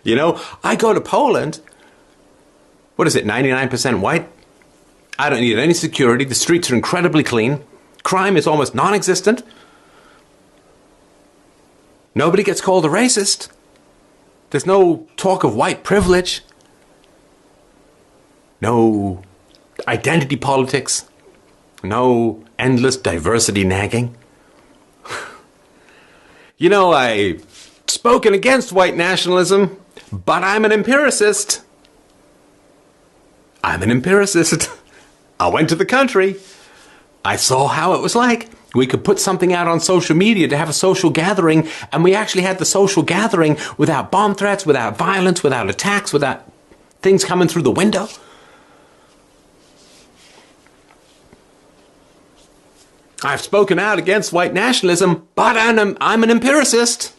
You know, I go to Poland, what is it, 99% white? I don't need any security. The streets are incredibly clean. Crime is almost non-existent. Nobody gets called a racist. There's no talk of white privilege. No identity politics. No endless diversity nagging. You know, I've spoken against white nationalism, but I'm an empiricist. I'm an empiricist. I went to the country. I saw how it was like. We could put something out on social media to have a social gathering, and we actually had the social gathering without bomb threats, without violence, without attacks, without things coming through the window. I've spoken out against white nationalism, but I'm an empiricist.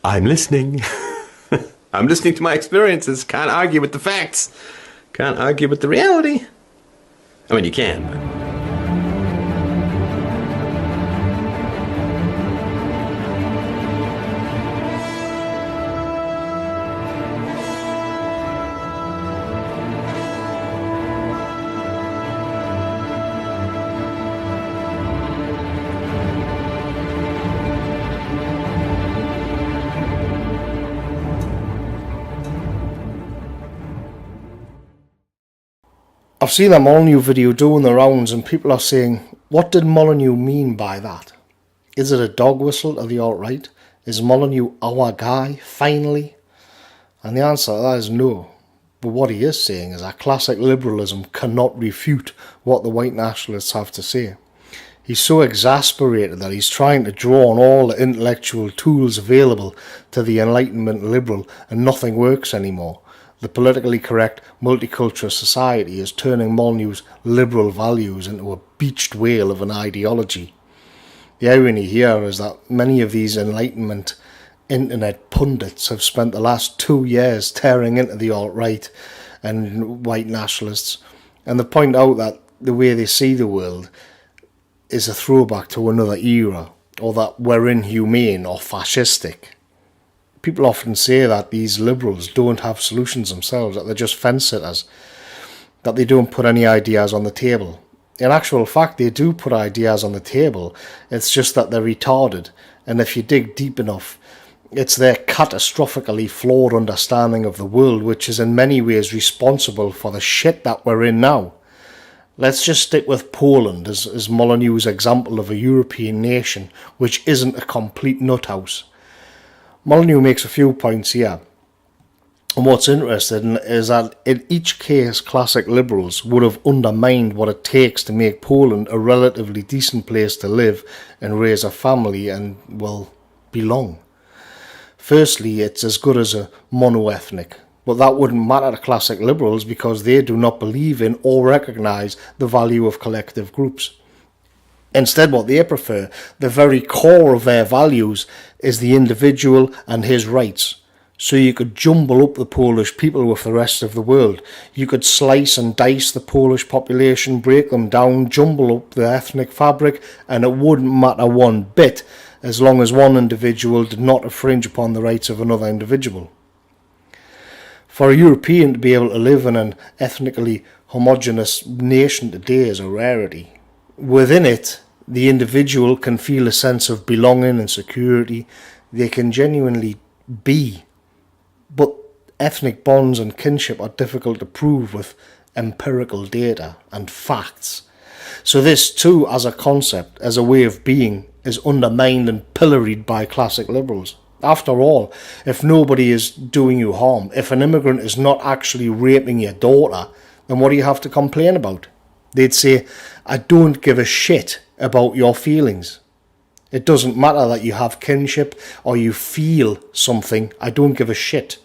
I'm listening. I'm listening to my experiences. Can't argue with the facts. Can't argue with the reality. I mean, you can, but... I've seen that Molyneux video doing the rounds, and people are saying, what did Molyneux mean by that? Is it a dog whistle to the alt-right? Is Molyneux our guy, finally? And the answer to that is no. But what he is saying is that classic liberalism cannot refute what the white nationalists have to say. He's so exasperated that he's trying to draw on all the intellectual tools available to the Enlightenment liberal, and nothing works anymore. The politically correct multicultural society is turning Molyneux's liberal values into a beached whale of an ideology. The irony here is that many of these Enlightenment internet pundits have spent the last 2 years tearing into the alt-right and white nationalists, and they point out that the way they see the world is a throwback to another era, or that we're inhumane or fascistic. People often say that these liberals don't have solutions themselves, that they're just fence sitters, that they don't put any ideas on the table. In actual fact, they do put ideas on the table. It's just that they're retarded, and if you dig deep enough, it's their catastrophically flawed understanding of the world which is in many ways responsible for the shit that we're in now. Let's just stick with Poland as Molyneux's example of a European nation which isn't a complete nuthouse. Molyneux makes a few points here, and what's interesting is that in each case classic liberals would have undermined what it takes to make Poland a relatively decent place to live and raise a family and, well, belong. Firstly, it's as good as a mono-ethnic, but that wouldn't matter to classic liberals because they do not believe in or recognise the value of collective groups. Instead, what they prefer, the very core of their values, is the individual and his rights. So you could jumble up the Polish people with the rest of the world. You could slice and dice the Polish population, break them down, jumble up the ethnic fabric, and it wouldn't matter one bit as long as one individual did not infringe upon the rights of another individual. For a European to be able to live in an ethnically homogeneous nation today is a rarity. Within it, the individual can feel a sense of belonging and security. They can genuinely be. But ethnic bonds and kinship are difficult to prove with empirical data and facts. So this too, as a concept, as a way of being, is undermined and pilloried by classic liberals. After all, if nobody is doing you harm, if an immigrant is not actually raping your daughter, then what do you have to complain about? They'd say, I don't give a shit about your feelings. It doesn't matter that you have kinship or you feel something. I don't give a shit.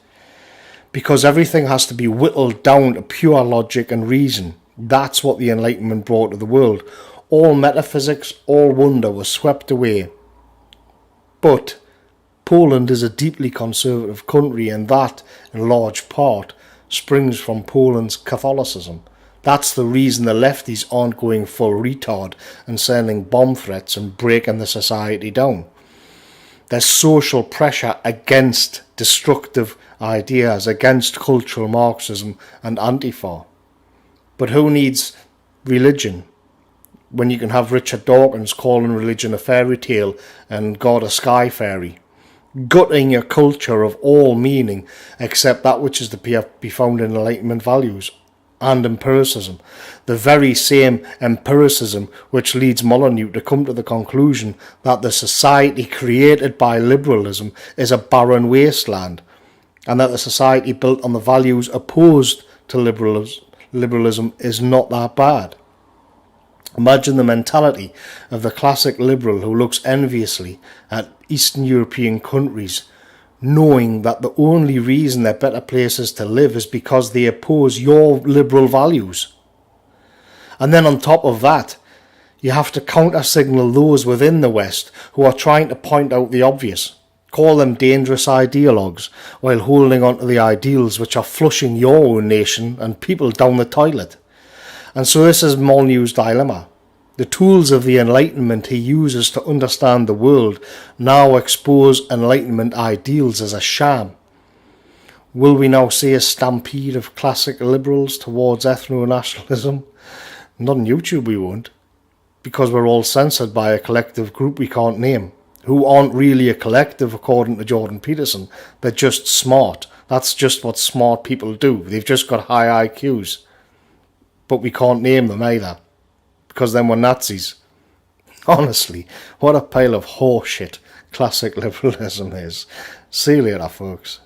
Because everything has to be whittled down to pure logic and reason. That's what the Enlightenment brought to the world. All metaphysics, all wonder was swept away. But Poland is a deeply conservative country, and that, in large part, springs from Poland's Catholicism. That's the reason the lefties aren't going full retard and sending bomb threats and breaking the society down. There's social pressure against destructive ideas against cultural Marxism and Antifa. But who needs religion when you can have Richard Dawkins calling religion a fairy tale and God a sky fairy, gutting your culture of all meaning except that which is to be found in Enlightenment values and empiricism, the very same empiricism which leads Molyneux to come to the conclusion that the society created by liberalism is a barren wasteland, and that the society built on the values opposed to liberalism is not that bad. Imagine the mentality of the classic liberal who looks enviously at Eastern European countries, knowing that the only reason they're better places to live is because they oppose your liberal values. And then on top of that, you have to counter-signal those within the West who are trying to point out the obvious, call them dangerous ideologues, while holding on to the ideals which are flushing your own nation and people down the toilet. And so this is Molyneux's dilemma. The tools of the Enlightenment he uses to understand the world now expose Enlightenment ideals as a sham. Will we now see a stampede of classic liberals towards ethno-nationalism? Not on YouTube we won't, because we're all censored by a collective group we can't name, who aren't really a collective according to Jordan Peterson. They're just smart. That's just what smart people do. They've just got high IQs. But we can't name them either, because then we're Nazis. Honestly, what a pile of horseshit classic liberalism is. See you later, folks.